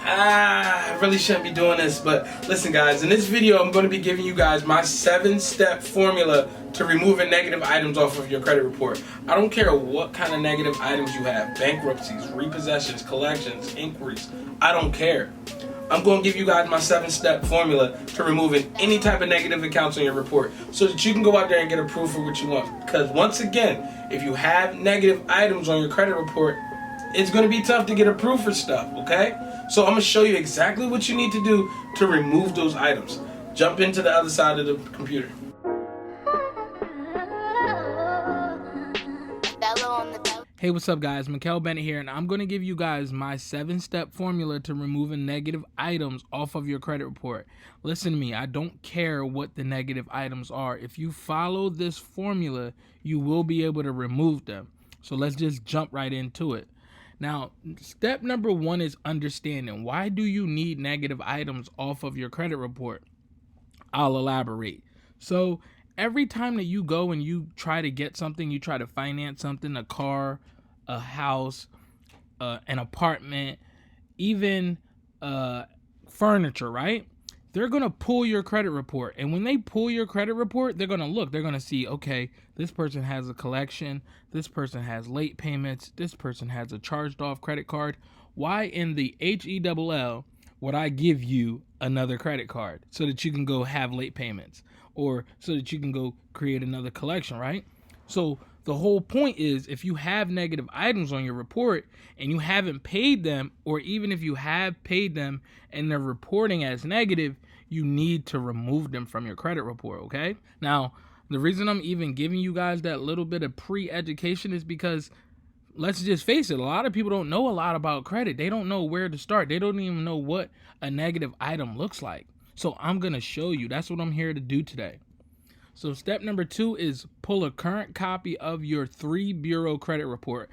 I really shouldn't be doing this, but listen guys, in this video I'm going to be giving you guys my 7-step formula to removing negative items off of your credit report. I don't care what kind of negative items you have, bankruptcies, repossessions, collections, inquiries, I don't care. I'm going to give you guys my 7-step formula to removing any type of negative accounts on your report so that you can go out there and get approved for what you want. Because once again, if you have negative items on your credit report, it's going to be tough to get approved for stuff, okay? So I'm going to show you exactly what you need to do to remove those items. Jump into the other side of the computer. Hey, what's up guys? Mikkel Bennett here, and I'm going to give you guys my 7-step formula to removing negative items off of your credit report. Listen to me, I don't care what the negative items are. If you follow this formula, you will be able to remove them. So let's just jump right into it. Now, step number 1 is understanding. Why do you need negative items off of your credit report? I'll elaborate. So every time that you go and you try to get something, you try to finance something, a car, a house, an apartment, even furniture, right? They're going to pull your credit report. And when they pull your credit report, they're going to look. They're going to see, okay, this person has a collection. This person has late payments. This person has a charged off credit card. Why in the HELL would I give you another credit card so that you can go have late payments or so that you can go create another collection, right? So the whole point is, if you have negative items on your report and you haven't paid them, or even if you have paid them and they're reporting as negative, you need to remove them from your credit report, okay? Now, the reason I'm even giving you guys that little bit of pre-education is because, let's just face it, a lot of people don't know a lot about credit. They don't know where to start. They don't even know what a negative item looks like. So I'm going to show you. That's what I'm here to do today. So step number 2 is pull a current copy of your 3-bureau credit report.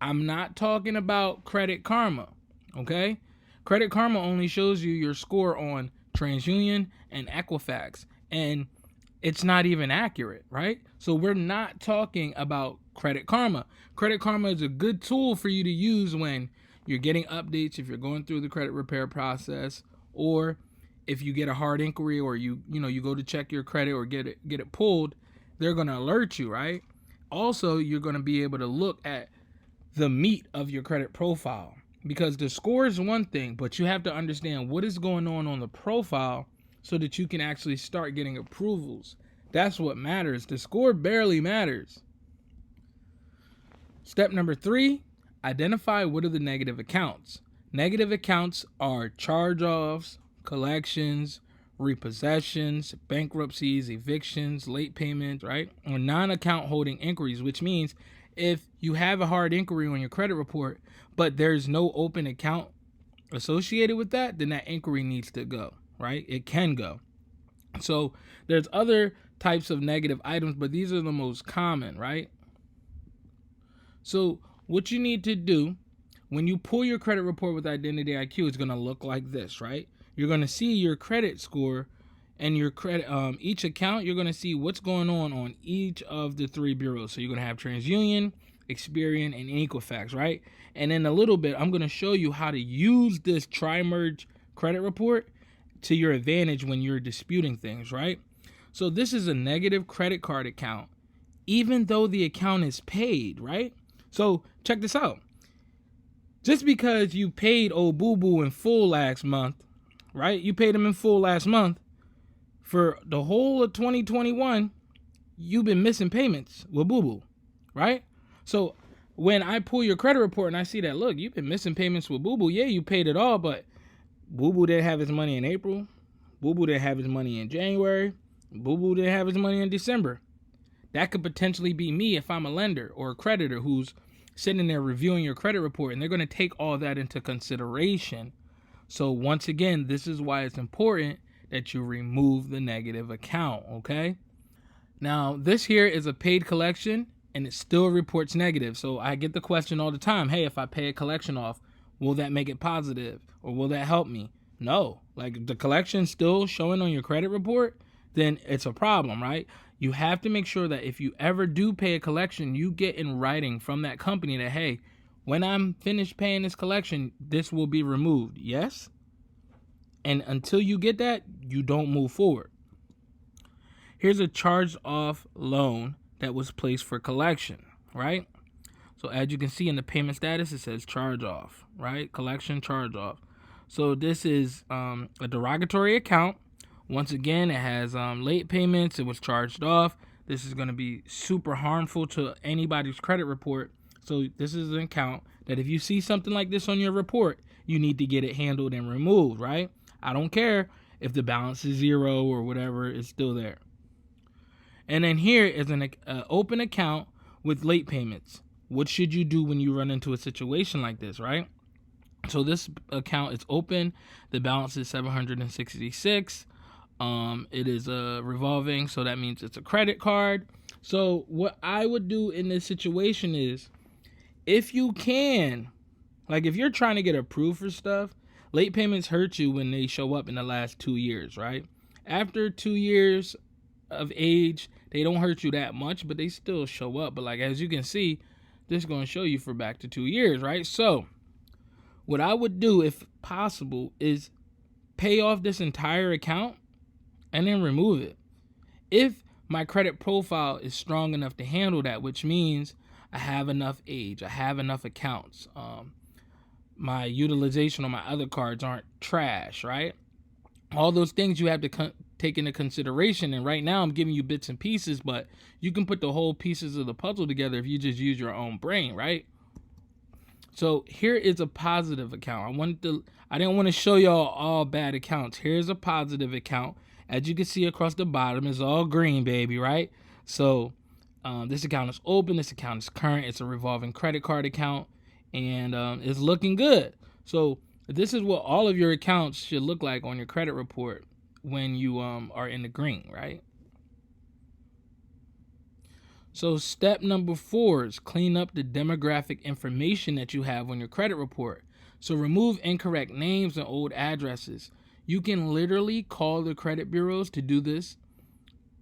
I'm not talking about Credit Karma, okay? Credit Karma only shows you your score on TransUnion and Equifax, and it's not even accurate, right? So we're not talking about Credit Karma. Credit Karma is a good tool for you to use when you're getting updates, if you're going through the credit repair process, or if you get a hard inquiry, or you go to check your credit or get it pulled, they're going to alert you, right? Also, you're going to be able to look at the meat of your credit profile, because the score is one thing, but you have to understand what is going on the profile so that you can actually start getting approvals. That's what matters. The score barely matters. Step number 3, identify what are the negative accounts. Negative accounts are charge-offs, collections, repossessions, bankruptcies, evictions, late payments, right? Or non-account holding inquiries, which means if you have a hard inquiry on your credit report, but there's no open account associated with that, then that inquiry needs to go, right? It can go. So there's other types of negative items, but these are the most common, right? So what you need to do when you pull your credit report with Identity IQ, it's going to look like this, right? You're going to see your credit score and your credit, each account. You're going to see what's going on each of the 3 bureaus. So you're going to have TransUnion, Experian, and Equifax, right? And in a little bit, I'm going to show you how to use this tri-merge credit report to your advantage when you're disputing things, right? So this is a negative credit card account, even though the account is paid, right? So check this out. Just because you paid old boo-boo in full last month, right? You paid him in full last month. For the whole of 2021, you've been missing payments with boo-boo, right? So when I pull your credit report and I see that, look, you've been missing payments with boo-boo. Yeah, you paid it all, but boo-boo didn't have his money in April. Boo-boo didn't have his money in January. Boo-boo didn't have his money in December. That could potentially be me if I'm a lender or a creditor who's sitting there reviewing your credit report, and they're going to take all that into consideration. So once again, this is why it's important that you remove the negative account, okay? Now, this here is a paid collection, and it still reports negative. So I get the question all the time, hey, if I pay a collection off, will that make it positive? Or will that help me? No. Like, the collection's still showing on your credit report, then it's a problem, right? You have to make sure that if you ever do pay a collection, you get in writing from that company that, hey, When I'm finished paying this collection, this will be removed. Yes? And until you get that, you don't move forward. Here's a charged off loan that was placed for collection, right? So as you can see in the payment status, it says charge off, right? Collection charge off. So this is a derogatory account. Once again, it has late payments. It was charged off. This is going to be super harmful to anybody's credit report. So this is an account that if you see something like this on your report, you need to get it handled and removed, right? I don't care if the balance is 0 or whatever, it's still there. And then here is an open account with late payments. What should you do when you run into a situation like this, right? So this account is open. The balance is $766. It is revolving, so that means it's a credit card. So what I would do in this situation is, if you can, like if you're trying to get approved for stuff, late payments hurt you when they show up in the last 2 years, right? After 2 years of age, they don't hurt you that much, but they still show up. But like, as you can see, this is going to show you for back to 2 years, right? So what I would do, if possible, is pay off this entire account and then remove it. If my credit profile is strong enough to handle that, which means I have enough age, I have enough accounts, my utilization on my other cards aren't trash, right? All those things you have to take into consideration. And right now I'm giving you bits and pieces, but you can put the whole pieces of the puzzle together if you just use your own brain, right? So here is a positive account. I didn't want to show y'all all bad accounts. Here's a positive account. As you can see across the bottom, it's all green, baby, right? So this account is open. This account is current. It's a revolving credit card account, and it's looking good. So this is what all of your accounts should look like on your credit report when you are in the green, right? So step number 4 is clean up the demographic information that you have on your credit report. So remove incorrect names and old addresses. You can literally call the credit bureaus to do this,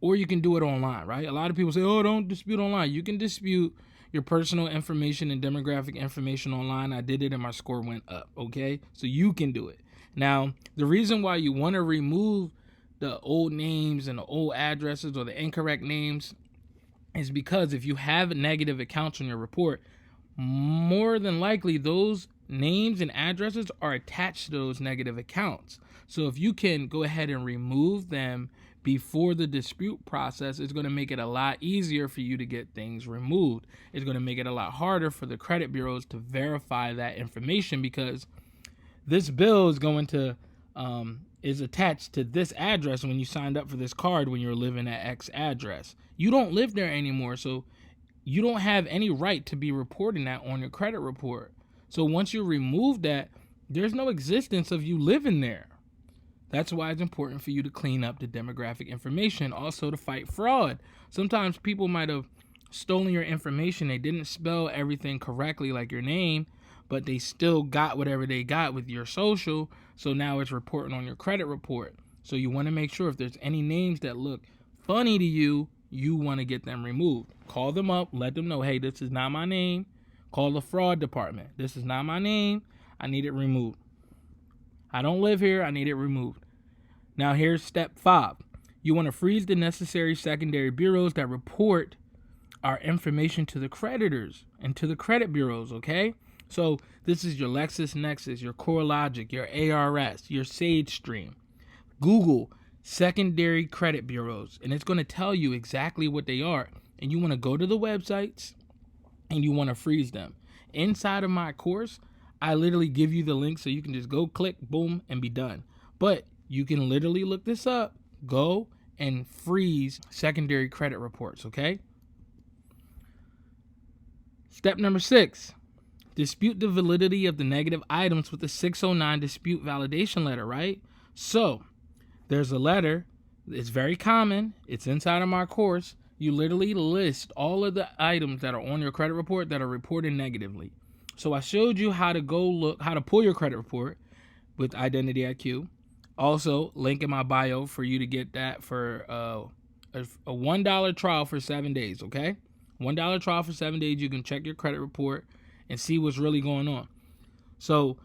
or you can do it online, right? A lot of people say, oh, don't dispute online. You can dispute your personal information and demographic information online. I did it and my score went up, okay? So you can do it. Now, the reason why you want to remove the old names and the old addresses or the incorrect names is because if you have negative accounts on your report, more than likely those names and addresses are attached to those negative accounts. So if you can go ahead and remove them before the dispute process, it's going to make it a lot easier for you to get things removed. It's going to make it a lot harder for the credit bureaus to verify that information, because this bill is going to is attached to this address when you signed up for this card when you were living at X address. You don't live there anymore, so you don't have any right to be reporting that on your credit report. So once you remove that, there's no existence of you living there. That's why it's important for you to clean up the demographic information. Also, to fight fraud. Sometimes people might have stolen your information. They didn't spell everything correctly, like your name, but they still got whatever they got with your social. So now it's reporting on your credit report. So you want to make sure if there's any names that look funny to you, you want to get them removed. Call them up, let them know, hey, this is not my name. Call the fraud department. This is not my name. I need it removed. I don't live here. I need it removed. Now here's step 5. You want to freeze the necessary secondary bureaus that report our information to the creditors and to the credit bureaus, okay? So this is your LexisNexis, your CoreLogic, your ARS, your SageStream. Google secondary credit bureaus, and it's going to tell you exactly what they are. And you want to go to the websites and you want to freeze them. Inside of my course, I literally give you the link so you can just go click, boom, and be done. But you can literally look this up, go and freeze secondary credit reports, okay? Step number 6, dispute the validity of the negative items with the 609 dispute validation letter, right? So there's a letter. It's very common. It's inside of my course. You literally list all of the items that are on your credit report that are reported negatively. So I showed you how to how to pull your credit report with Identity IQ. Also, link in my bio for you to get that for a $1 trial for 7 days, okay? $1 trial for 7 days. You can check your credit report and see what's really going on. So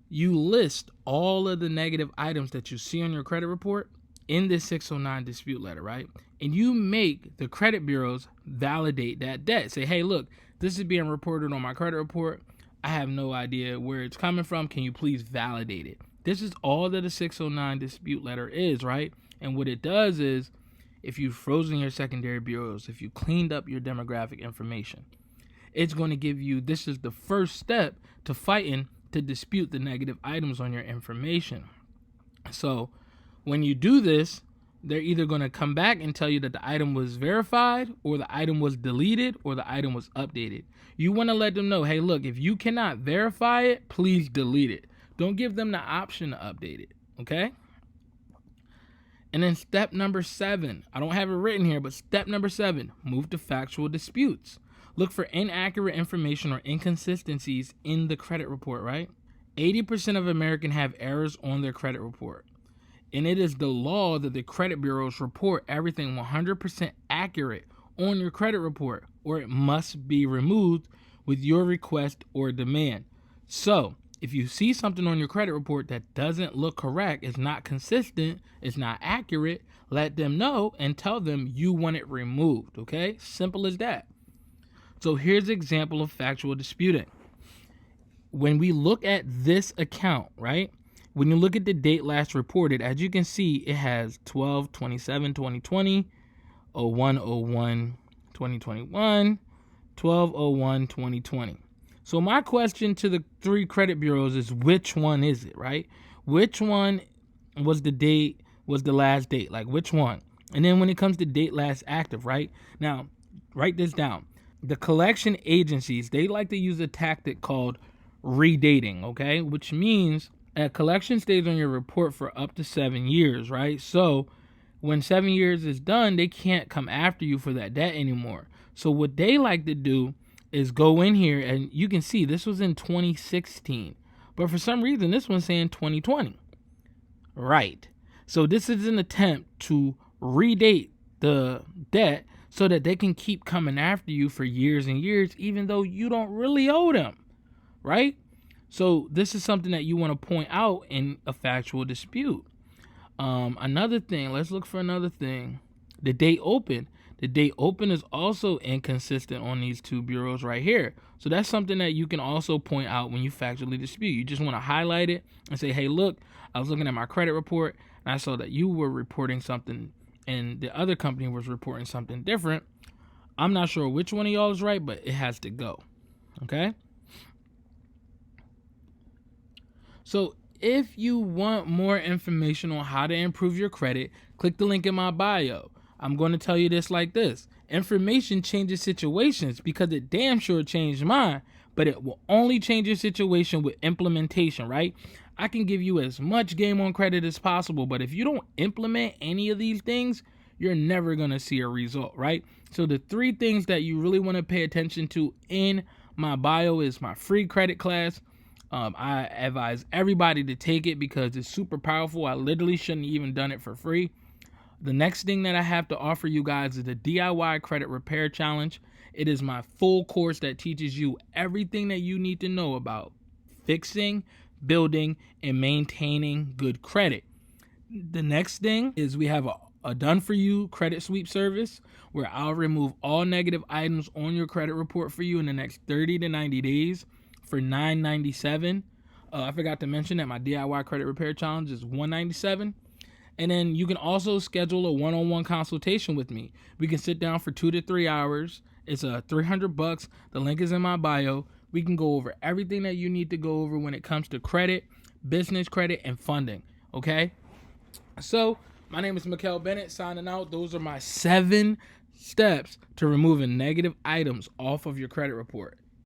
you list all of the negative items that you see on your credit report in this 609 dispute letter, right? And you make the credit bureaus validate that debt. Say, hey, look, this is being reported on my credit report. I have no idea where it's coming from. Can you please validate it? This is all that a 609 dispute letter is, right? And what it does is, if you've frozen your secondary bureaus, if you cleaned up your demographic information, it's going to give you, this is the first step to fighting to dispute the negative items on your information. So when you do this, they're either going to come back and tell you that the item was verified, or the item was deleted, or the item was updated. You want to let them know, hey, look, if you cannot verify it, please delete it. Don't give them the option to update it, okay? And then step number 7, I don't have it written here, but step number 7, move to factual disputes. Look for inaccurate information or inconsistencies in the credit report, right? 80% of Americans have errors on their credit report. And it is the law that the credit bureaus report everything 100% accurate on your credit report, or it must be removed with your request or demand. So if you see something on your credit report that doesn't look correct, it's not consistent, it's not accurate, let them know and tell them you want it removed, okay? Simple as that. So here's an example of factual disputing. When we look at this account, right? When you look at the date last reported, as you can see, it has 12/27/2020, 01/01/2021, 12/01/2020. So my question to the 3 credit bureaus is, which one is it, right? Which one was the date, was the last date? Like, which one? And then when it comes to date last active, right? Now, write this down. The collection agencies, they like to use a tactic called redating, okay? Which means a collection stays on your report for up to 7 years, right? So when 7 years is done, they can't come after you for that debt anymore. So what they like to do is go in here, and you can see this was in 2016, but for some reason this one's saying 2020, right? So this is an attempt to redate the debt so that they can keep coming after you for years and years, even though you don't really owe them, right? So this is something that you want to point out in a factual dispute. Another thing, let's look for another thing. The date open. The date open is also inconsistent on these 2 bureaus right here. So that's something that you can also point out when you factually dispute. You just want to highlight it and say, hey, look, I was looking at my credit report and I saw that you were reporting something and the other company was reporting something different. I'm not sure which one of y'all is right, but it has to go. Okay? So if you want more information on how to improve your credit, click the link in my bio. I'm going to tell you this like this. Information changes situations, because it damn sure changed mine, but it will only change your situation with implementation, right? I can give you as much game on credit as possible, but if you don't implement any of these things, you're never going to see a result, right? So the 3 things that you really want to pay attention to in my bio is my free credit class. I advise everybody to take it because it's super powerful. I literally shouldn't even done it for free. The next thing that I have to offer you guys is the DIY Credit Repair Challenge. It is my full course that teaches you everything that you need to know about fixing, building, and maintaining good credit. The next thing is we have a done-for-you credit sweep service where I'll remove all negative items on your credit report for you in the next 30 to 90 days for $9.97. I forgot to mention that my DIY Credit Repair Challenge is $197. And then you can also schedule a one-on-one consultation with me. We can sit down for 2 to 3 hours. It's $300. The link is in my bio. We can go over everything that you need to go over when it comes to credit, business credit, and funding. Okay? So my name is Mikel Bennett, signing out. Those are my 7 steps to removing negative items off of your credit report.